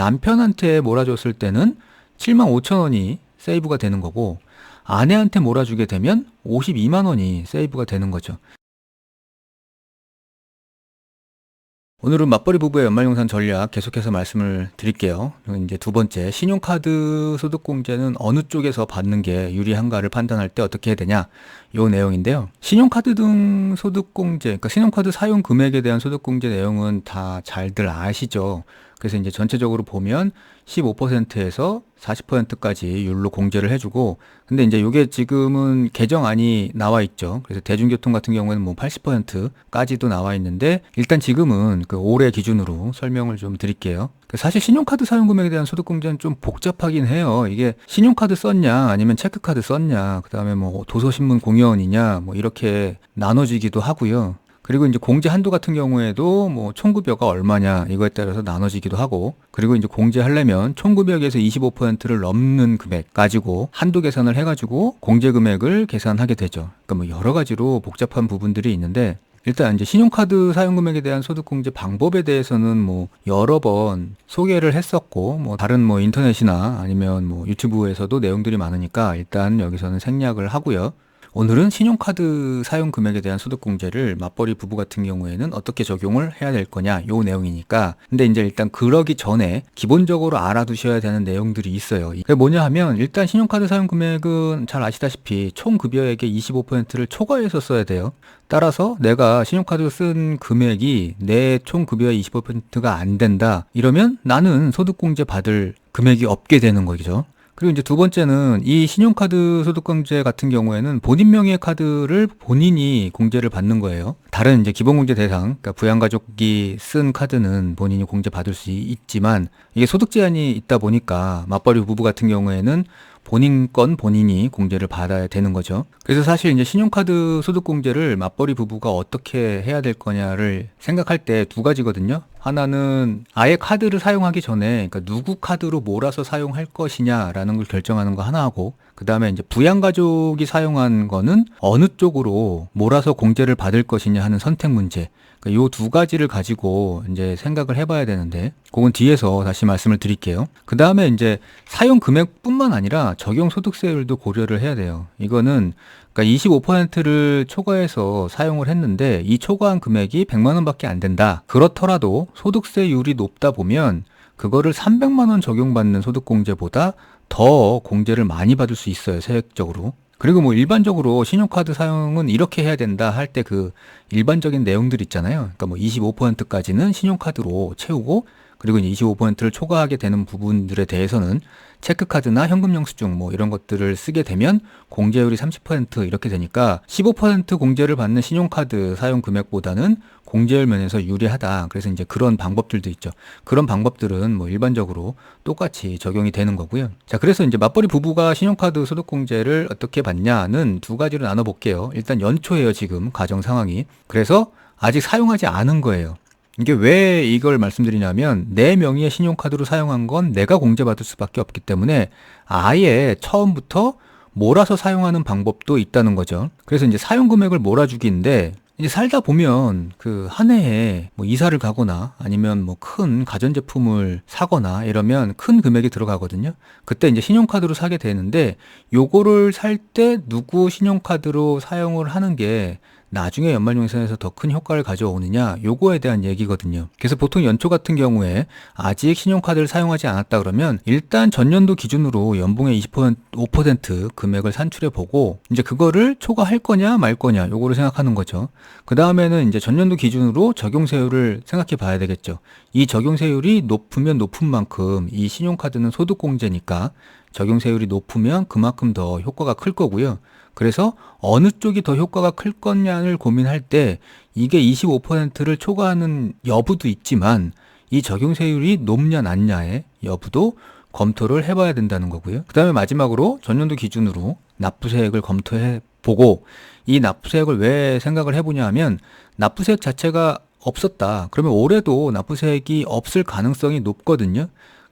남편한테 몰아줬을 때는 75,000원이 세이브가 되는 거고, 아내한테 몰아주게 되면 52만 원이 세이브가 되는 거죠. 오늘은 맞벌이 부부의 연말정산 전략 계속해서 말씀을 드릴게요. 이제 두 번째, 신용카드 소득공제는 어느 쪽에서 받는 게 유리한가를 판단할 때 어떻게 해야 되냐, 요 내용인데요. 신용카드 등 소득공제, 그러니까 신용카드 사용 금액에 대한 소득공제 내용은 다 잘들 아시죠? 그래서 이제 전체적으로 보면 15%에서 40%까지 율로 공제를 해주고, 근데 이제 요게 지금은 개정안이 나와 있죠. 그래서 대중교통 같은 경우에는 뭐 80%까지도 나와 있는데, 일단 지금은 그 올해 기준으로 설명을 좀 드릴게요. 사실 신용카드 사용 금액에 대한 소득공제는 좀 복잡하긴 해요. 이게 신용카드 썼냐, 아니면 체크카드 썼냐, 그 다음에 뭐 도서신문 공여원이냐, 뭐 이렇게 나눠지기도 하고요. 그리고 이제 공제 한도 같은 경우에도 뭐 총급여가 얼마냐 이거에 따라서 나눠지기도 하고, 그리고 이제 공제하려면 총급여에서 25%를 넘는 금액 가지고 한도 계산을 해가지고 공제 금액을 계산하게 되죠. 그러니까 뭐 여러 가지로 복잡한 부분들이 있는데, 일단 이제 신용카드 사용 금액에 대한 소득공제 방법에 대해서는 뭐 여러 번 소개를 했었고, 뭐 다른 뭐 인터넷이나 아니면 뭐 유튜브에서도 내용들이 많으니까 일단 여기서는 생략을 하고요. 오늘은 신용카드 사용 금액에 대한 소득공제를 맞벌이 부부 같은 경우에는 어떻게 적용을 해야 될 거냐, 요 내용이니까. 근데 이제 일단 그러기 전에 기본적으로 알아두셔야 되는 내용들이 있어요. 그게 뭐냐 하면, 일단 신용카드 사용 금액은 잘 아시다시피 총 급여액의 25%를 초과해서 써야 돼요. 따라서 내가 신용카드 쓴 금액이 내 총 급여의 25%가 안 된다, 이러면 나는 소득공제 받을 금액이 없게 되는 거죠. 그리고 이제 두 번째는, 이 신용카드 소득공제 같은 경우에는 본인 명의의 카드를 본인이 공제를 받는 거예요. 다른 이제 기본공제 대상, 그러니까 부양가족이 쓴 카드는 본인이 공제 받을 수 있지만, 이게 소득 제한이 있다 보니까 맞벌이 부부 같은 경우에는 본인 건 본인이 공제를 받아야 되는 거죠. 그래서 사실 이제 신용카드 소득공제를 맞벌이 부부가 어떻게 해야 될 거냐를 생각할 때 두 가지거든요. 하나는 아예 카드를 사용하기 전에, 그러니까 누구 카드로 몰아서 사용할 것이냐라는 걸 결정하는 거 하나 하고, 그 다음에 이제 부양가족이 사용한 거는 어느 쪽으로 몰아서 공제를 받을 것이냐 하는 선택 문제. 그러니까 요 두 가지를 가지고 이제 생각을 해봐야 되는데, 그건 뒤에서 다시 말씀을 드릴게요. 그 다음에 이제 사용 금액뿐만 아니라 적용 소득세율도 고려를 해야 돼요. 이거는 그러니까 25%를 초과해서 사용을 했는데 이 초과한 금액이 100만 원밖에 안 된다. 그렇더라도 소득세율이 높다 보면 그거를 300만 원 적용받는 소득공제보다 더 공제를 많이 받을 수 있어요, 세액적으로. 그리고 뭐 일반적으로 신용카드 사용은 이렇게 해야 된다 할 때 그 일반적인 내용들 있잖아요. 그러니까 뭐 25%까지는 신용카드로 채우고, 그리고 이제 25%를 초과하게 되는 부분들에 대해서는 체크카드나 현금 영수증 뭐 이런 것들을 쓰게 되면 공제율이 30% 이렇게 되니까 15% 공제를 받는 신용카드 사용 금액보다는 공제율 면에서 유리하다. 그래서 이제 그런 방법들도 있죠. 그런 방법들은 뭐 일반적으로 똑같이 적용이 되는 거고요. 자, 그래서 이제 맞벌이 부부가 신용카드 소득공제를 어떻게 받냐는 두 가지로 나눠볼게요. 일단 연초예요, 지금 가정 상황이. 그래서 아직 사용하지 않은 거예요. 이게 왜 이걸 말씀드리냐면, 내 명의의 신용카드로 사용한 건 내가 공제받을 수밖에 없기 때문에 아예 처음부터 몰아서 사용하는 방법도 있다는 거죠. 그래서 이제 사용 금액을 몰아주기인데, 이제 살다 보면 그 한 해에 뭐 이사를 가거나 아니면 뭐 큰 가전제품을 사거나 이러면 큰 금액이 들어가거든요. 그때 이제 신용카드로 사게 되는데, 요거를 살 때 누구 신용카드로 사용을 하는 게 나중에 연말정산에서 더 큰 효과를 가져오느냐, 요거에 대한 얘기거든요. 그래서 보통 연초 같은 경우에 아직 신용카드를 사용하지 않았다 그러면 일단 전년도 기준으로 연봉의 5% 금액을 산출해 보고, 이제 그거를 초과할 거냐 말 거냐 요거를 생각하는 거죠. 그 다음에는 이제 전년도 기준으로 적용세율을 생각해 봐야 되겠죠. 이 적용세율이 높으면 높은 만큼, 이 신용카드는 소득공제니까 적용세율이 높으면 그만큼 더 효과가 클 거고요. 그래서 어느 쪽이 더 효과가 클 거냐를 고민할 때 이게 25%를 초과하는 여부도 있지만, 이 적용세율이 높냐 낮냐의 여부도 검토를 해봐야 된다는 거고요. 그 다음에 마지막으로 전년도 기준으로 납부세액을 검토해 보고, 이 납부세액을 왜 생각을 해보냐 하면, 납부세액 자체가 없었다 그러면 올해도 납부세액이 없을 가능성이 높거든요.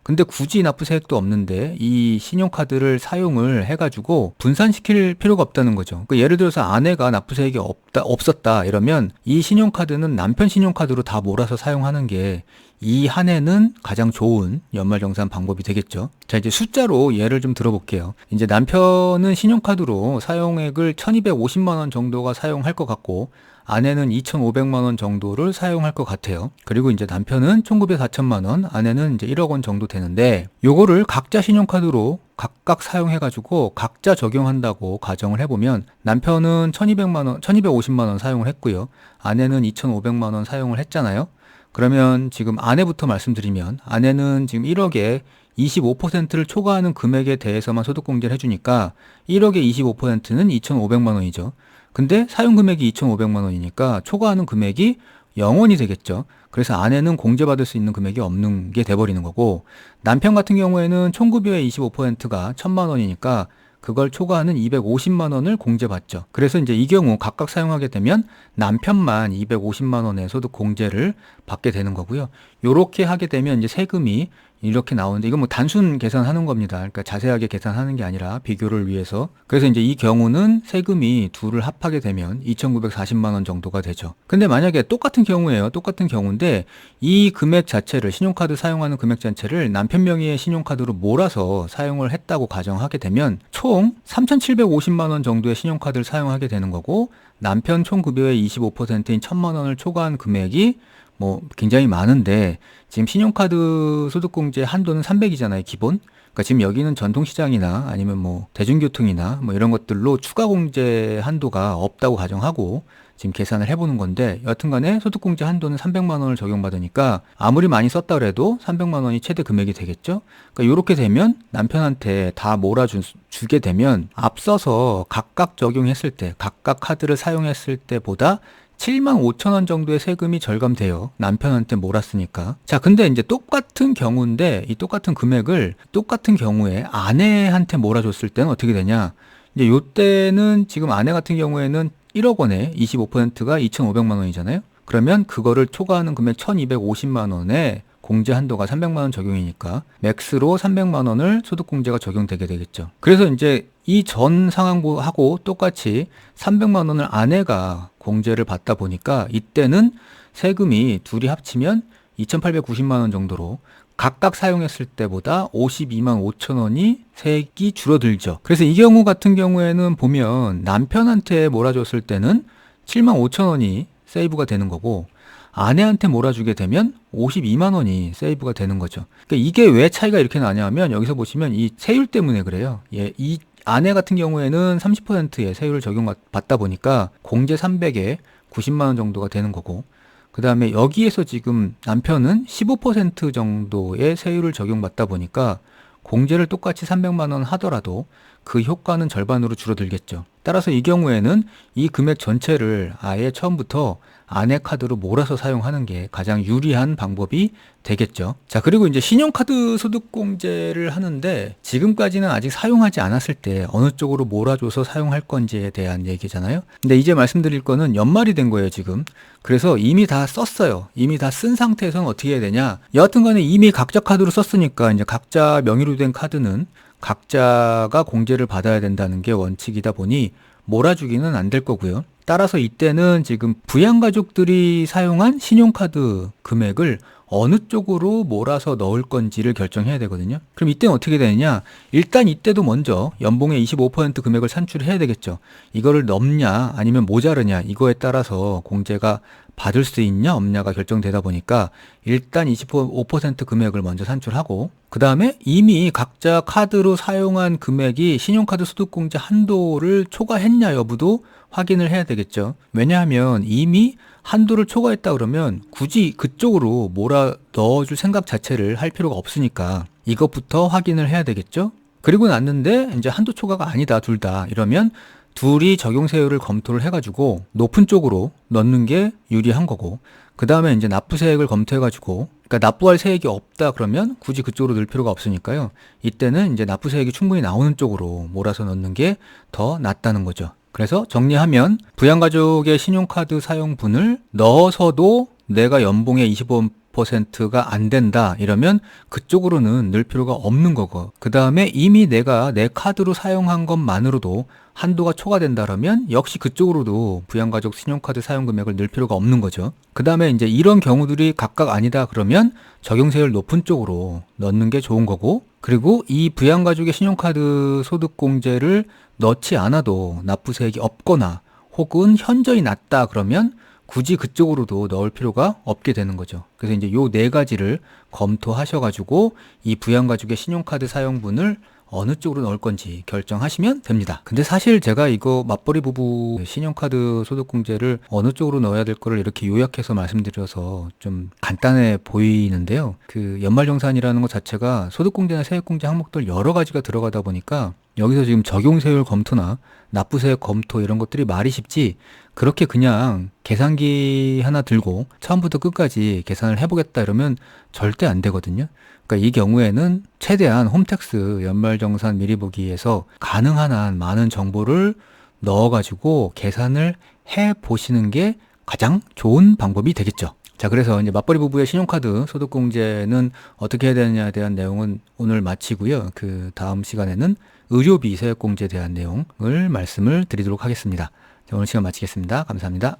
근데 굳이 납부세액도 없는데 이 신용카드를 사용을 해가지고 분산시킬 필요가 없다는 거죠. 그러니까 예를 들어서 아내가 납부세액이 없었다 이러면 이 신용카드는 남편 신용카드로 다 몰아서 사용하는 게 이 한 해는 가장 좋은 연말정산 방법이 되겠죠. 자, 이제 숫자로 예를 좀 들어볼게요. 이제 남편은 신용카드로 사용액을 1250만 원 정도가 사용할 것 같고 아내는 2,500만 원 정도를 사용할 것 같아요. 그리고 이제 남편은 1,900, 4천만 원, 아내는 이제 1억 원 정도 되는데 요거를 각자 신용카드로 각각 사용해가지고 각자 적용한다고 가정을 해보면 남편은 1,200만 원, 1,250만 원 사용을 했고요. 아내는 2,500만 원 사용을 했잖아요. 그러면 지금 아내부터 말씀드리면 아내는 지금 1억에 25%를 초과하는 금액에 대해서만 소득공제를 해주니까 1억의 25%는 2,500만 원이죠. 근데 사용 금액이 2,500만 원이니까 초과하는 금액이 0원이 되겠죠. 그래서 아내는 공제받을 수 있는 금액이 없는 게 돼버리는 거고 남편 같은 경우에는 총급여의 25%가 1,000만 원이니까 그걸 초과하는 250만 원을 공제받죠. 그래서 이제 이 경우 각각 사용하게 되면 남편만 250만 원의 소득 공제를 받게 되는 거고요. 요렇게 하게 되면 이제 세금이 이렇게 나오는데 이건 뭐 단순 계산하는 겁니다. 그러니까 자세하게 계산하는 게 아니라 비교를 위해서. 그래서 이제 이 경우는 세금이 둘을 합하게 되면 2,940만 원 정도가 되죠. 근데 만약에 똑같은 경우예요. 똑같은 경우인데 이 금액 자체를 신용카드 사용하는 금액 자체를 남편 명의의 신용카드로 몰아서 사용을 했다고 가정하게 되면 총 3,750만 원 정도의 신용카드를 사용하게 되는 거고 남편 총 급여의 25%인 1,000만 원을 초과한 금액이 뭐 굉장히 많은데 지금 신용카드 소득공제 한도는 300이잖아요, 기본. 그러니까 지금 여기는 전통시장이나 아니면 뭐 대중교통이나 뭐 이런 것들로 추가 공제 한도가 없다고 가정하고 지금 계산을 해보는 건데 여튼간에 소득공제 한도는 300만 원을 적용받으니까 아무리 많이 썼다 그래도 300만 원이 최대 금액이 되겠죠. 그러니까 이렇게 되면 남편한테 다 몰아주게 되면 앞서서 각각 적용했을 때 각각 카드를 사용했을 때보다 7만 5천 원 정도의 세금이 절감돼요. 남편한테 몰았으니까. 자, 근데 이제 똑같은 경우인데 이 똑같은 금액을 똑같은 경우에 아내한테 몰아줬을 때는 어떻게 되냐? 이제 요때는 지금 아내 같은 경우에는 1억 원에 25%가 2,500만 원이잖아요. 그러면 그거를 초과하는 금액 1,250만 원에 공제 한도가 300만 원 적용이니까 맥스로 300만 원을 소득공제가 적용되게 되겠죠. 그래서 이제 이 전 상황하고 똑같이 300만 원을 아내가 공제를 받다 보니까 이때는 세금이 둘이 합치면 2,890만 원 정도로 각각 사용했을 때보다 52만 5천 원이 세액이 줄어들죠. 그래서 이 경우 같은 경우에는 보면 남편한테 몰아줬을 때는 7만 5천 원이 세이브가 되는 거고 아내한테 몰아주게 되면 52만 원이 세이브가 되는 거죠. 그러니까 이게 왜 차이가 이렇게 나냐면 여기서 보시면 이 세율 때문에 그래요. 예, 이 아내 같은 경우에는 30%의 세율을 적용받다 보니까 공제 300에 90만 원 정도가 되는 거고 그 다음에 여기에서 지금 남편은 15% 정도의 세율을 적용받다 보니까 공제를 똑같이 300만 원 하더라도 그 효과는 절반으로 줄어들겠죠. 따라서 이 경우에는 이 금액 전체를 아예 처음부터 아내 카드로 몰아서 사용하는 게 가장 유리한 방법이 되겠죠. 자, 그리고 이제 신용카드 소득공제를 하는데 지금까지는 아직 사용하지 않았을 때 어느 쪽으로 몰아줘서 사용할 건지에 대한 얘기잖아요. 근데 이제 말씀드릴 거는 연말이 된 거예요, 지금. 그래서 이미 다 썼어요. 이미 다 쓴 상태에서는 어떻게 해야 되냐. 여하튼 간에 이미 각자 카드로 썼으니까 이제 각자 명의로 된 카드는 각자가 공제를 받아야 된다는 게 원칙이다 보니 몰아주기는 안 될 거고요. 따라서 이때는 지금 부양가족들이 사용한 신용카드 금액을 어느 쪽으로 몰아서 넣을 건지를 결정해야 되거든요. 그럼 이때는 어떻게 되느냐? 일단 이때도 먼저 연봉의 25% 금액을 산출해야 되겠죠. 이거를 넘냐 아니면 모자르냐 이거에 따라서 공제가 받을 수 있냐 없냐가 결정되다 보니까 일단 25% 금액을 먼저 산출하고 그 다음에 이미 각자 카드로 사용한 금액이 신용카드 소득공제 한도를 초과했냐 여부도 확인을 해야 되겠죠. 왜냐하면 이미 한도를 초과했다 그러면 굳이 그쪽으로 몰아 넣어줄 생각 자체를 할 필요가 없으니까 이것부터 확인을 해야 되겠죠. 그리고 났는데 이제 한도 초과가 아니다 둘 다 이러면 둘이 적용세율을 검토를 해가지고 높은 쪽으로 넣는 게 유리한 거고 그 다음에 이제 납부세액을 검토해가지고 그러니까 납부할 세액이 없다 그러면 굳이 그쪽으로 넣을 필요가 없으니까요. 이때는 이제 납부세액이 충분히 나오는 쪽으로 몰아서 넣는 게 더 낫다는 거죠. 그래서 정리하면 부양가족의 신용카드 사용분을 넣어서도 내가 연봉의 25% 50%가 안 된다 이러면 그쪽으로는 넣을 필요가 없는 거고, 그 다음에 이미 내가 내 카드로 사용한 것만으로도 한도가 초과된다 그러면 역시 그쪽으로도 부양가족 신용카드 사용 금액을 넣을 필요가 없는 거죠. 그 다음에 이제 이런 경우들이 각각 아니다 그러면 적용세율 높은 쪽으로 넣는 게 좋은 거고, 그리고 이 부양가족의 신용카드 소득공제를 넣지 않아도 납부세액이 없거나 혹은 현저히 낮다 그러면 굳이 그쪽으로도 넣을 필요가 없게 되는 거죠. 그래서 이제 요 네 가지를 검토하셔가지고 이 부양가족의 신용카드 사용분을 어느 쪽으로 넣을 건지 결정하시면 됩니다. 근데 사실 제가 이거 맞벌이 부부 신용카드 소득공제를 어느 쪽으로 넣어야 될 거를 이렇게 요약해서 말씀드려서 좀 간단해 보이는데요. 그 연말정산이라는 것 자체가 소득공제나 세액공제 항목들 여러 가지가 들어가다 보니까 여기서 지금 적용세율 검토나 납부세액 검토 이런 것들이 말이 쉽지, 그렇게 그냥 계산기 하나 들고 처음부터 끝까지 계산을 해보겠다 이러면 절대 안 되거든요. 그러니까 이 경우에는 최대한 홈택스 연말정산 미리 보기에서 가능한 한 많은 정보를 넣어가지고 계산을 해 보시는 게 가장 좋은 방법이 되겠죠. 자, 그래서 이제 맞벌이 부부의 신용카드 소득공제는 어떻게 해야 되느냐에 대한 내용은 오늘 마치고요. 그 다음 시간에는 의료비 세액공제에 대한 내용을 말씀을 드리도록 하겠습니다. 자, 오늘 시간 마치겠습니다. 감사합니다.